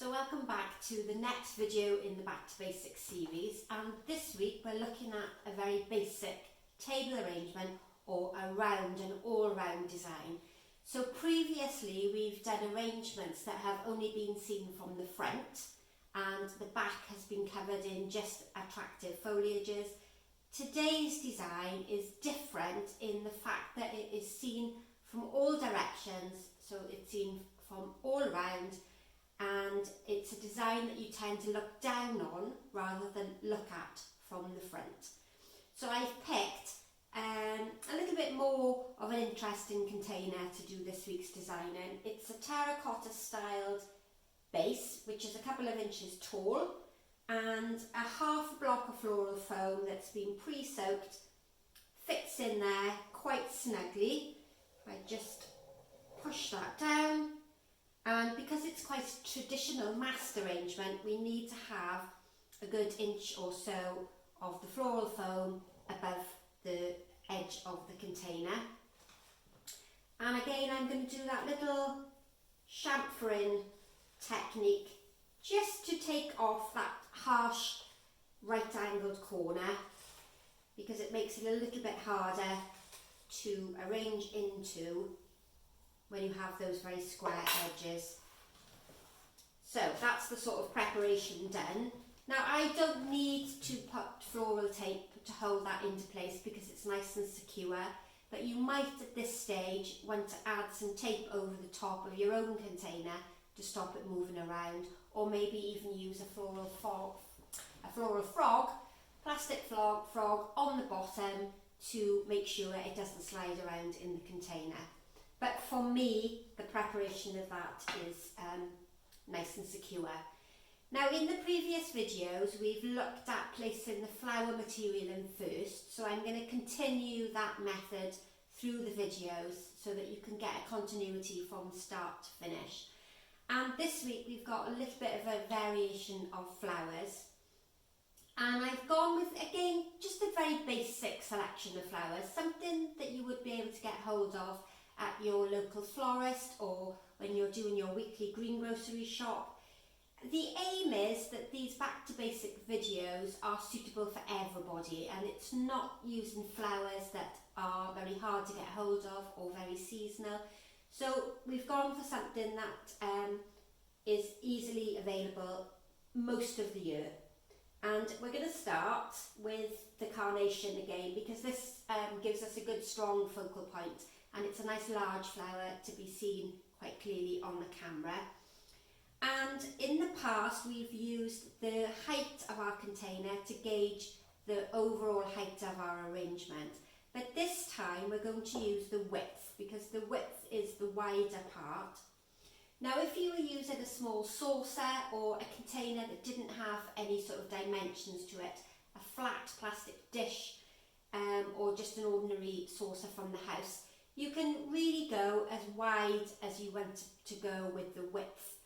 So welcome back to the next video in the Back to Basics series, and this week we're looking at a very basic table arrangement or a round and all-round design. So previously we've done arrangements that have only been seen from the front and the back has been covered in just attractive foliages. Today's design is different in the fact that it is seen from all directions, so it's seen from all around, and it's a design that you tend to look down on rather than look at from the front. So I've picked a little bit more of an interesting container to do this week's design in. It's a terracotta styled base, which is a couple of inches tall, and a half block of floral foam that's been pre-soaked fits in there quite snugly. I just push that down. And because it's quite a traditional massed arrangement, we need to have a good inch or so of the floral foam above the edge of the container. And again, I'm going to do that little chamfering technique just to take off that harsh right-angled corner, because it makes it a little bit harder to arrange into when you have those very square edges. So that's the sort of preparation done. Now I don't need to put floral tape to hold that into place because it's nice and secure, but you might at this stage want to add some tape over the top of your own container to stop it moving around, or maybe even use a floral frog, plastic frog on the bottom to make sure it doesn't slide around in the container. But for me, the preparation of that is nice and secure. Now in the previous videos, we've looked at placing the flower material in first, so I'm going to continue that method through the videos so that you can get a continuity from start to finish. And this week we've got a little bit of a variation of flowers. And I've gone with, again, just a very basic selection of flowers, something that you would be able to get hold of at your local florist or when you're doing your weekly greengrocery shop. The aim is that these back to basic videos are suitable for everybody, and it's not using flowers that are very hard to get hold of or very seasonal. So we've gone for something that is easily available most of the year. And we're going to start with the carnation again, because this gives us a good strong focal point, and it's a nice large flower to be seen quite clearly on the camera. And in the past we've used the height of our container to gauge the overall height of our arrangement, but this time we're going to use the width, because the width is the wider part. Now if you were using a small saucer or a container that didn't have any sort of dimensions to it, a flat plastic dish or just an ordinary saucer from the house, you can really go as wide as you want to go with the width.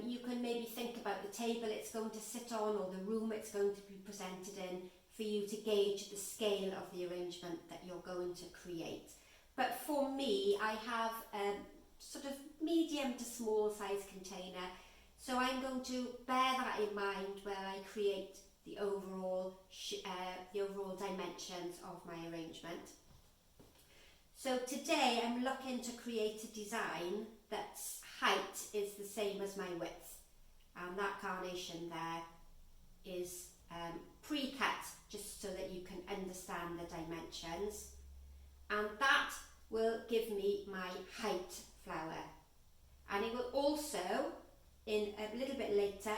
You can maybe think about the table it's going to sit on or the room it's going to be presented in for you to gauge the scale of the arrangement that you're going to create. But for me, I have a sort of medium to small size container, so I'm going to bear that in mind where I create the overall dimensions of my arrangement. So today I'm looking to create a design that's height is the same as my width, and that carnation there is pre-cut just so that you can understand the dimensions, and that will give me my height flower. And it will also, in a little bit later,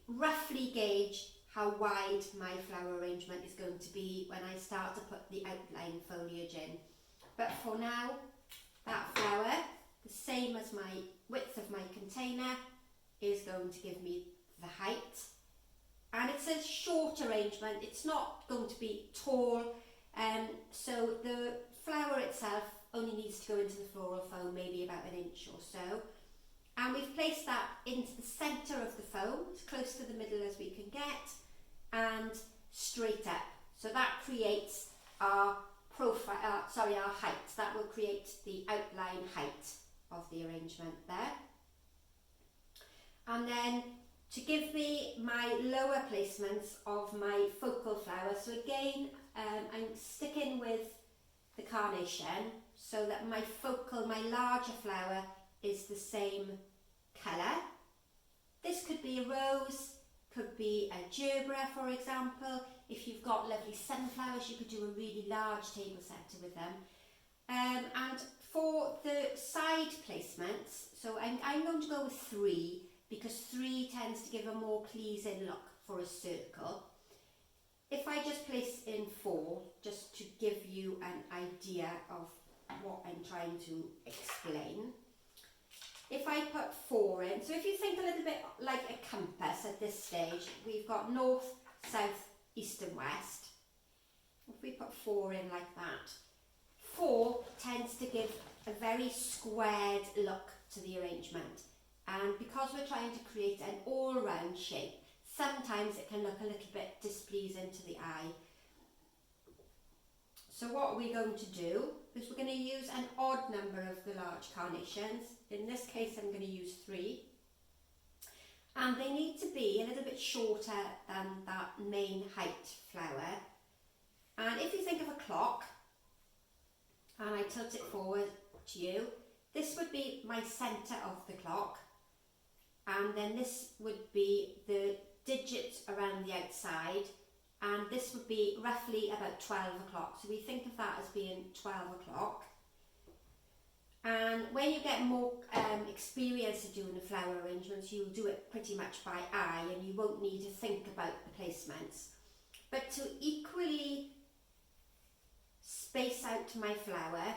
roughly gauge how wide my flower arrangement is going to be when I start to put the outline foliage in. But for now, that flower, the same as my width of my container, is going to give me the height. And it's a short arrangement, it's not going to be tall, so the flower itself only needs to go into the floral foam maybe about an inch or so. And we've placed that into the centre of the foam, as close to the middle as we can get, and straight up. So that creates our our height. That will create the outline height of the arrangement there. And then to give me my lower placements of my focal flower, so again I'm sticking with the carnation so that my focal, my larger flower is the same colour. This could be a rose, could be a gerbera for example. If you've got lovely sunflowers you could do a really large table centre with them. And for the side placements, so I'm going to go with 3 because 3 tends to give a more pleasing look for a circle. If I just place in 4, just to give you an idea of what I'm trying to explain. If I put 4 in, so if you think a little bit like a compass at this stage, we've got north, south, east and west. If we put 4 in like that, 4 tends to give a very squared look to the arrangement. And because we're trying to create an all-round shape, sometimes it can look a little bit displeasing to the eye. So what are we going to do is we're going to use an odd number of the large carnations. In this case I'm going to use 3. And they need to be a little bit shorter than that main height flower. And if you think of a clock, and I tilt it forward to you, this would be my centre of the clock. And then this would be the digits around the outside, and this would be roughly about 12 o'clock. So we think of that as being 12 o'clock. And when you get more experience of doing the flower arrangements, you'll do it pretty much by eye and you won't need to think about the placements. But to equally space out my flower,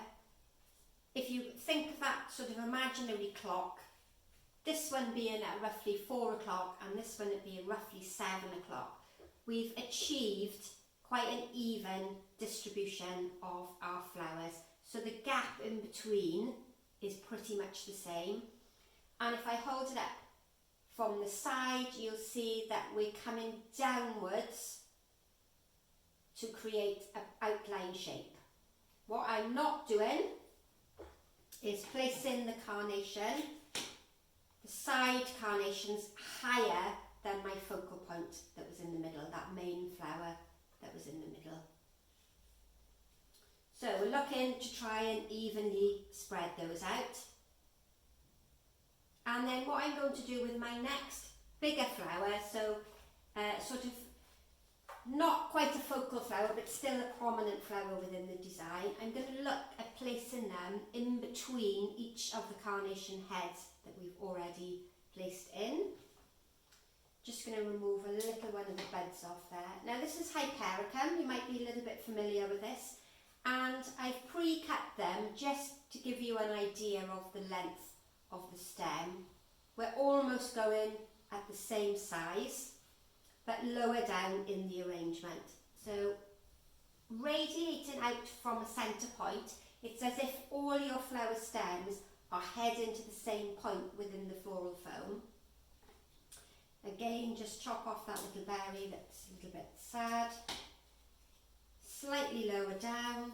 if you think of that sort of imaginary clock, this one being at roughly 4 o'clock and this one at being roughly 7 o'clock, we've achieved quite an even distribution of our flowers. So the gap in between is pretty much the same. And if I hold it up from the side, you'll see that we're coming downwards to create an outline shape. What I'm not doing is placing the carnation, the side carnations, higher than my focal point that was in the middle, that main flower that was in the middle. So we're looking to try and evenly spread those out. And then what I'm going to do with my next bigger flower, so sort of not quite a focal flower but still a prominent flower within the design, I'm going to look at placing them in between each of the carnation heads that we've already placed in. Just going to remove a little one of the buds off there. Now this is Hypericum, you might be a little bit familiar with this, and I've pre-cut them just to give you an idea of the length of the stem. We're almost going at the same size but lower down in the arrangement. So radiating out from a centre point, it's as if all your flower stems are heading to the same point within the floral foam. Again, just chop off that little berry that's a little bit sad. Slightly lower down,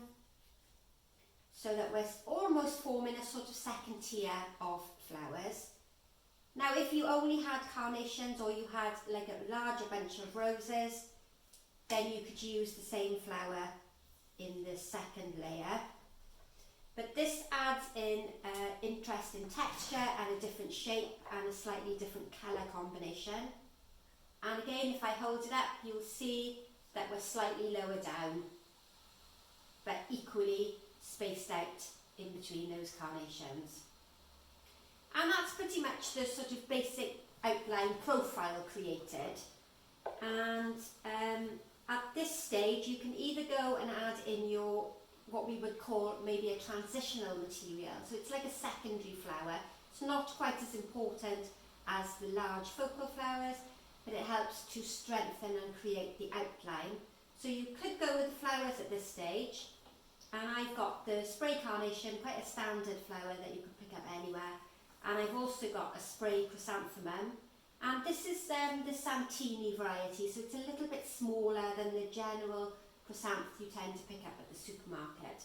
so that we're almost forming a sort of second tier of flowers. Now if you only had carnations or you had like a larger bunch of roses, then you could use the same flower in the second layer. But this adds in interesting texture and a different shape and a slightly different colour combination. And again, if I hold it up, you'll see that we're slightly lower down, but equally spaced out in between those carnations. And that's pretty much the sort of basic outline profile created. And at this stage, you can either go and add in your what we would call maybe a transitional material. So it's like a secondary flower. It's not quite as important as the large focal flowers, but it helps to strengthen and create the outline. So you could go with the flowers at this stage. And I've got the spray carnation, quite a standard flower that you can pick up anywhere. And I've also got a spray chrysanthemum. And this is the Santini variety, so it's a little bit smaller than the general chrysanths you tend to pick up at the supermarket.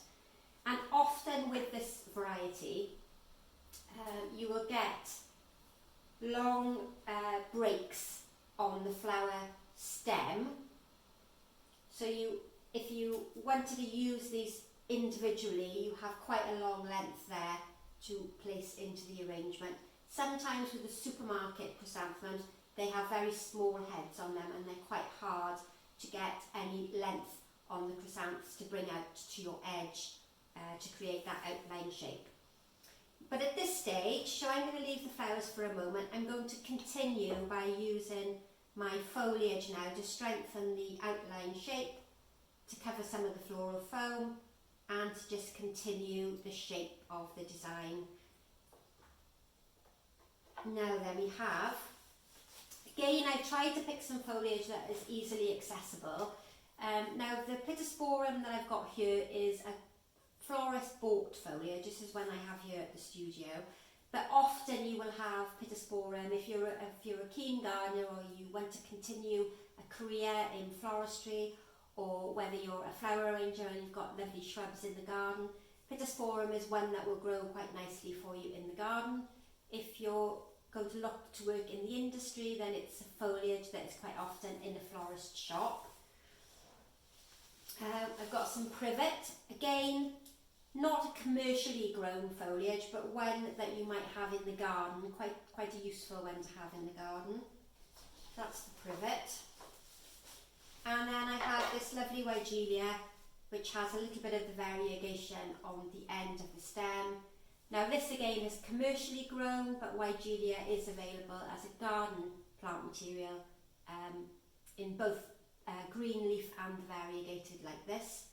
And often with this variety, you will get long breaks on the flower stem. So if you wanted to use these individually, you have quite a long length there to place into the arrangement. Sometimes with the supermarket chrysanthemums, they have very small heads on them and they're quite hard to get any length on the chrysanths to bring out to your edge to create that outline shape. But at this stage, so I'm going to leave the flowers for a moment, I'm going to continue by using my foliage now to strengthen the outline shape, to cover some of the floral foam, and to just continue the shape of the design. Now then we have, again I've tried to pick some foliage that is easily accessible. Now the Pittosporum that I've got here is a florist bought foliage. This is one I have here at the studio. But often you will have Pittosporum if you're a keen gardener, or you want to continue a career in floristry, or whether you're a flower arranger and you've got lovely shrubs in the garden. Pittosporum is one that will grow quite nicely for you in the garden. If you're going to look to work in the industry, then it's a foliage that is quite often in a florist shop. I've got some Privet, again not a commercially grown foliage, but one that you might have in the garden, quite a useful one to have in the garden. That's the Privet. And then I have this lovely Weigela, which has a little bit of the variegation on the end of the stem. Now this again is commercially grown, but Weigela is available as a garden plant material in both green leaf and variegated like this.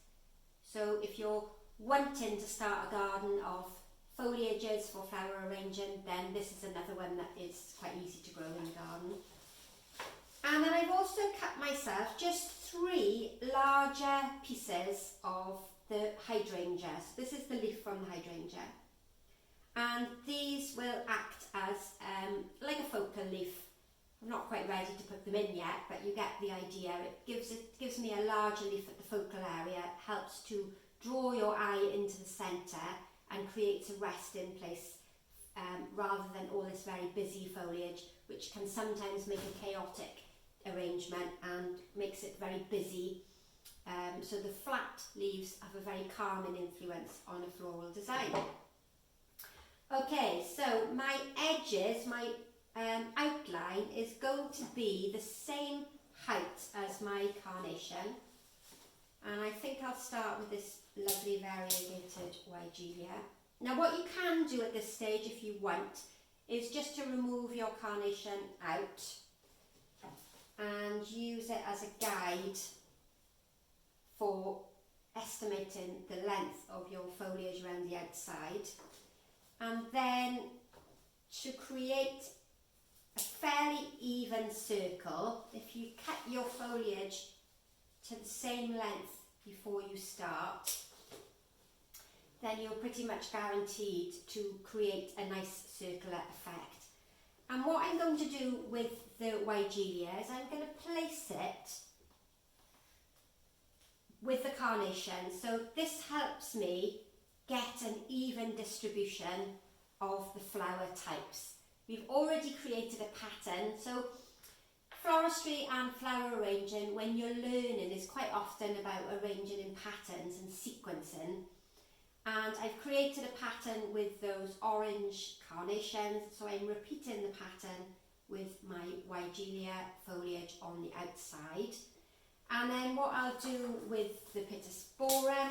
So if you're wanting to start a garden of foliages for flower arranging, then this is another one that is quite easy to grow in the garden. And then I've also cut myself just 3 larger pieces of the Hydrangea. So this is the leaf from the Hydrangea. And these will act as like a focal leaf. I'm not quite ready to put them in yet, but you get the idea. It gives me a larger leaf at the focal area. It helps to draw your eye into the centre and creates a resting place rather than all this very busy foliage, which can sometimes make a chaotic arrangement and makes it very busy. So the flat leaves have a very calming influence on a floral design. Okay, so my edges, my outline is going to be the same height as my carnation, and I think I'll start with this lovely variegated Weigela. Now what you can do at this stage if you want is just to remove your carnation out and use it as a guide for estimating the length of your foliage around the outside. And then to create a fairly even circle, if you cut your foliage to the same length before you start, then you're pretty much guaranteed to create a nice circular effect. And what I'm going to do with the Weigela is I'm going to place it with the carnation. So this helps me get an even distribution of the flower types. We've already created a pattern. So floristry and flower arranging, when you're learning, is quite often about arranging in patterns and sequencing. And I've created a pattern with those orange carnations, so I'm repeating the pattern with my Weigela foliage on the outside. And then what I'll do with the Pittosporum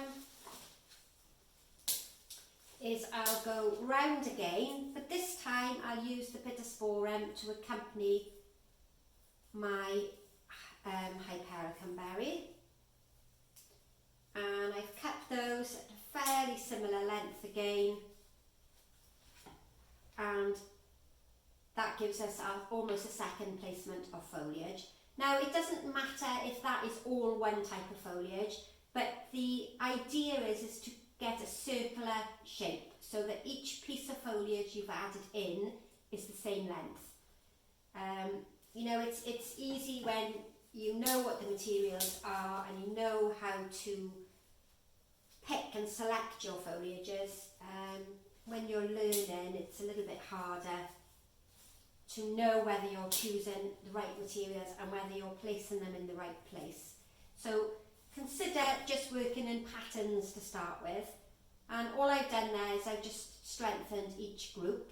is I'll go round again, but this time I'll use the Pittosporum to accompany my Hypericum berry. And I've cut those at a fairly similar length again, and that gives us almost a second placement of foliage. Now it doesn't matter if that is all one type of foliage, but the idea is to get a circular shape so that each piece of foliage you've added in is the same length. You know, it's easy when you know what the materials are and you know how to pick and select your foliages. When you're learning, it's a little bit harder to know whether you're choosing the right materials and whether you're placing them in the right place. So consider just working in patterns to start with, and all I've done there is I've just strengthened each group.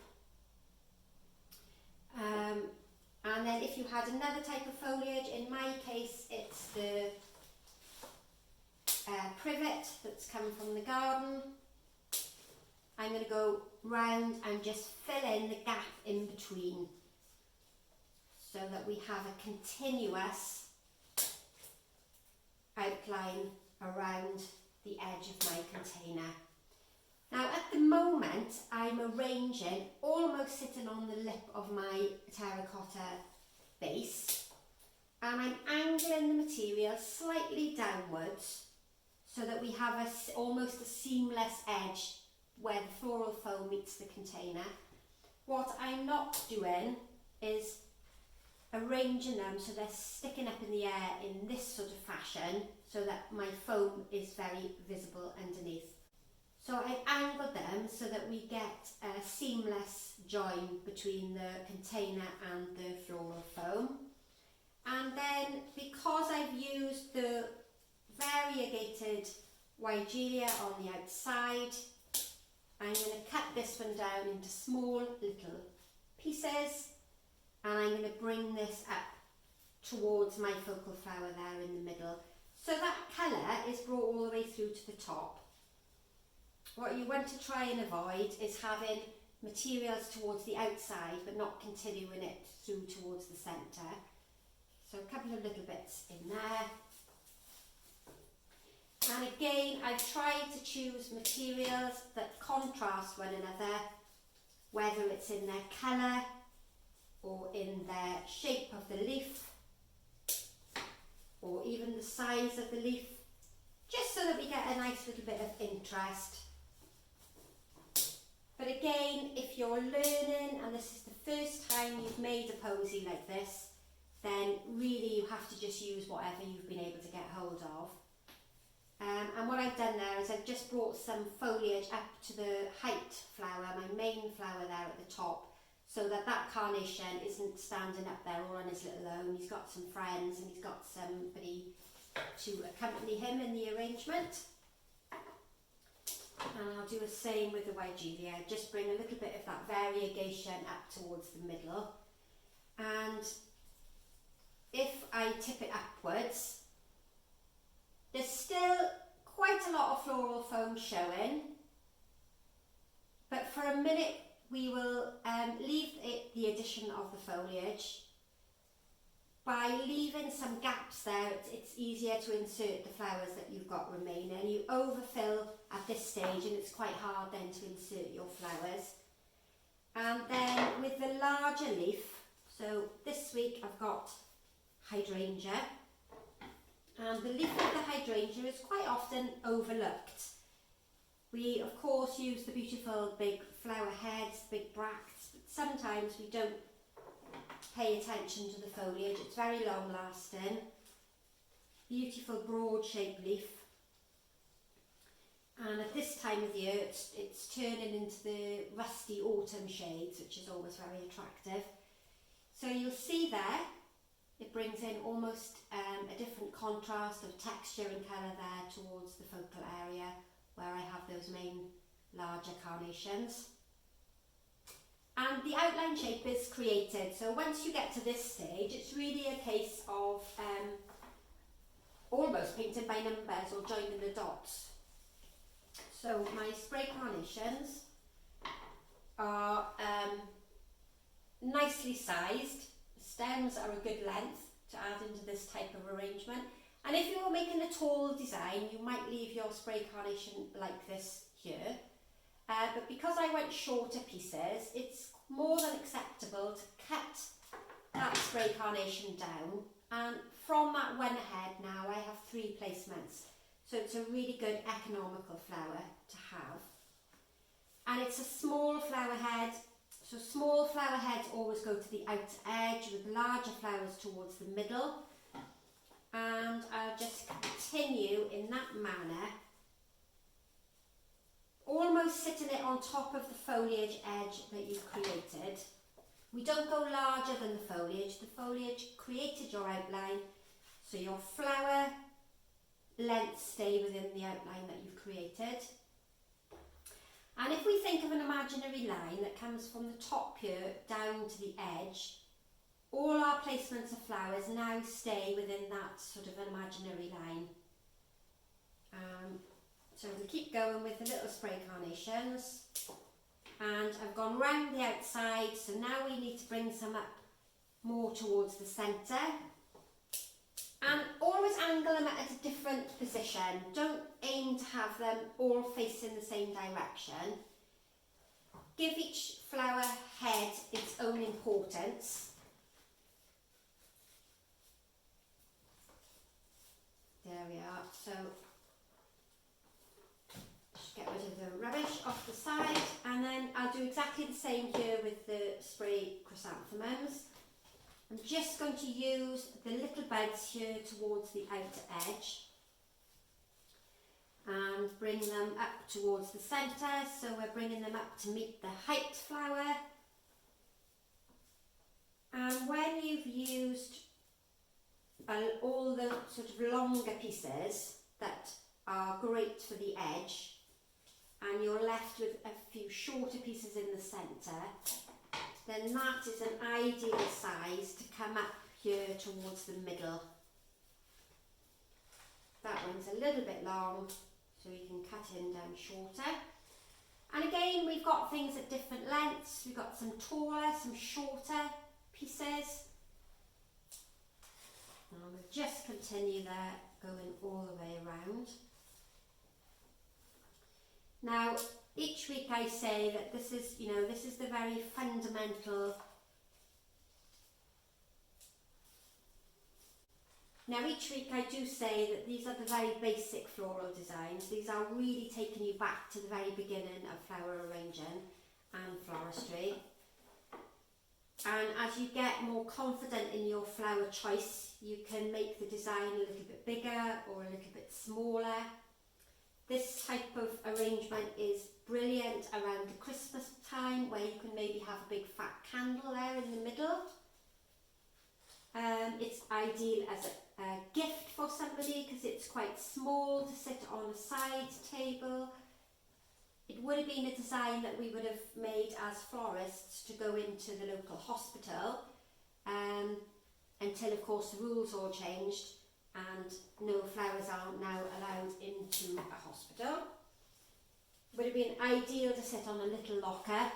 And then if you had another type of foliage, in my case it's the Privet that's come from the garden. I'm going to go round and just fill in the gap in between so that we have a continuous outline around the edge of my container. Now at the moment I'm arranging almost sitting on the lip of my terracotta base, and I'm angling the material slightly downwards so that we have almost a seamless edge where the floral foam meets the container. What I'm not doing is arranging them so they're sticking up in the air in this sort of fashion so that my foam is very visible underneath. So I've angled them so that we get a seamless join between the container and the floral foam. And then because I've used the variegated Weigela on the outside, I'm going to cut this one down into small little pieces, and I'm going to bring this up towards my focal flower there in the middle. So that colour is brought all the way through to the top. What you want to try and avoid is having materials towards the outside but not continuing it through towards the centre. So a couple of little bits in there. And again, I've tried to choose materials that contrast one another, whether it's in their colour or in their shape of the leaf or even the size of the leaf, just so that we get a nice little bit of interest. But again, if you're learning and this is the first time you've made a posy like this, then really you have to just use whatever you've been able to get hold of. And what I've done there is I've just brought some foliage up to the height flower, my main flower there at the top, so that that carnation isn't standing up there all on his little own. He's got some friends and he's got somebody to accompany him in the arrangement. And I'll do the same with the Weigela, just bring a little bit of that variegation up towards the middle. And if I tip it upwards, there's still quite a lot of floral foam showing, but for a minute we will leave the addition of the foliage. By leaving some gaps there, it's easier to insert the flowers that you've got remaining. You overfill at this stage and it's quite hard then to insert your flowers. And then with the larger leaf, so this week I've got Hydrangea, and the leaf of the Hydrangea is quite often overlooked. We of course use the beautiful big flower heads, big bracts, but sometimes we don't pay attention to the foliage. It's very long lasting, beautiful broad shaped leaf, and at this time of year it's turning into the rusty autumn shades, which is always very attractive. So you'll see there it brings in almost a different contrast of texture and colour there towards the focal area where I have those main larger carnations. And the outline shape is created, so once you get to this stage it's really a case of almost painting by numbers or joining the dots. So my spray carnations are nicely sized. Stems are a good length to add into this type of arrangement, and if you're making a tall design you might leave your spray carnation like this here, but because I went shorter pieces it's more than acceptable to cut that spray carnation down, and from that one ahead now I have 3 placements, so it's a really good economical flower to have. And it's a small flower head. So small flower heads always go to the outer edge with larger flowers towards the middle, and I'll just continue in that manner, almost sitting it on top of the foliage edge that you've created. We don't go larger than the foliage. The foliage created your outline, so your flower lengths stay within the outline that you've created. And if we think of an imaginary line that comes from the top here down to the edge, all our placements of flowers now stay within that sort of an imaginary line. So we keep going with the little spray carnations, and I've gone round the outside, so now we need to bring some up more towards the centre. And always angle them at a different position. Don't aim to have them all facing the same direction. Give each flower head its own importance. There we are. So just get rid of the rubbish off the side, and then I'll do exactly the same here with the spray chrysanthemums. I'm just going to use the little buds here towards the outer edge and bring them up towards the centre, so we're bringing them up to meet the height flower. And when you've used all the sort of longer pieces that are great for the edge, and you're left with a few shorter pieces in the centre, then that is an ideal size to come up here towards the middle. That one's a little bit long, so you can cut in down shorter. And again, we've got things at different lengths. We've got some taller, some shorter pieces. And we'll just continue there, going all the way around. Now, each week I say that this is, this is the very fundamental. Now each week I do say that these are the very basic floral designs. These are really taking you back to the very beginning of flower arranging and floristry. And as you get more confident in your flower choice, you can make the design a little bit bigger or a little bit smaller. This type of arrangement is brilliant around the Christmas time, where you can maybe have a big fat candle there in the middle. It's ideal as a gift for somebody because it's quite small to sit on a side table. It would have been a design that we would have made as florists to go into the local hospital, until of course the rules all changed and no flowers are now allowed into a hospital. Would have been ideal to sit on a little locker.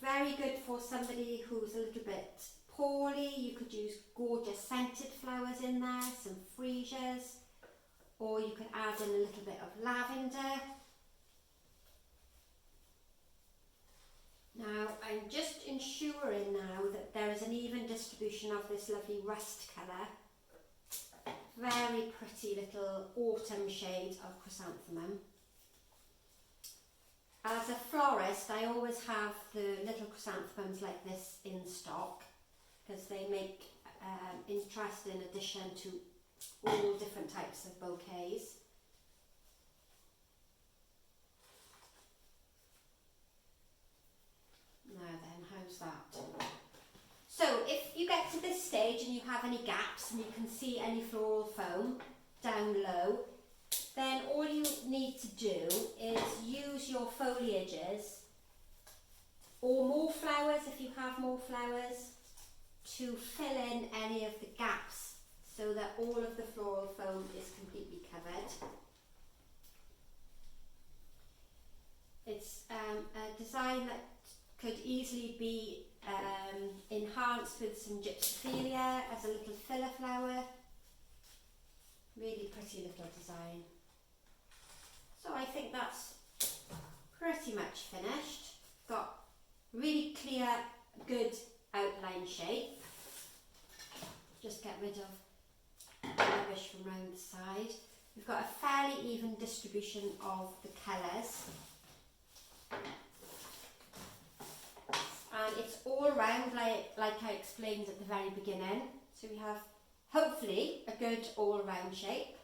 Very good for somebody who's a little bit poorly. You could use gorgeous scented flowers in there, some freesias, or you could add in a little bit of lavender. Now I'm just ensuring now that there is an even distribution of this lovely rust colour. Very pretty little autumn shade of chrysanthemum. As a florist, I always have the little chrysanthemums like this in stock because they make interesting addition to all different types of bouquets. Now then, how's that? So if you get to this stage and you have any gaps and you can see any floral foam down low, then all you need to do is use your foliages or more flowers if you have more flowers to fill in any of the gaps so that all of the floral foam is completely covered. It's a design that could easily be enhanced with some gypsophilia as a little filler flower. Really pretty little design. So I think that's pretty much finished. Got really clear, good outline shape. Just get rid of the rubbish from round the side. We've got a fairly even distribution of the colours. And it's all round like I explained at the very beginning. So we have hopefully a good all round shape.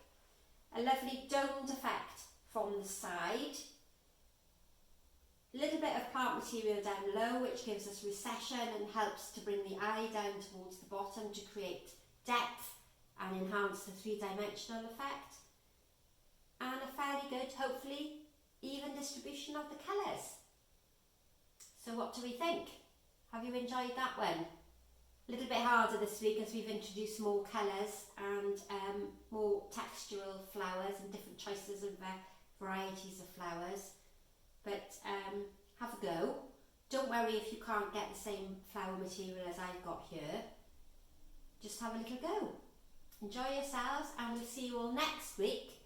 A lovely domed effect from the side. A little bit of plant material down low which gives us recession and helps to bring the eye down towards the bottom to create depth and enhance the three-dimensional effect. And a fairly good, hopefully, even distribution of the colours. So what do we think? Have you enjoyed that one? A little bit harder this week as we've introduced more colours and more textural flowers and different choices of varieties of flowers. But have a go. Don't worry if you can't get the same flower material as I've got here. Just have a little go. Enjoy yourselves, and we'll see you all next week,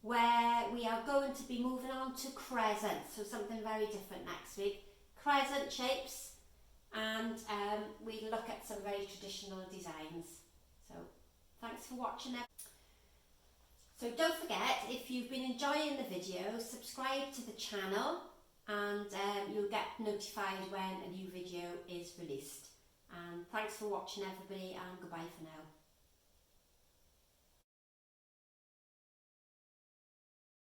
where we are going to be moving on to crescents, so something very different next week. Crescent shapes, and we'll look at some very traditional designs. So thanks for watching it. So don't forget, if you've been enjoying the video, subscribe to the channel and you'll get notified when a new video is released. And thanks for watching everybody, and goodbye for now.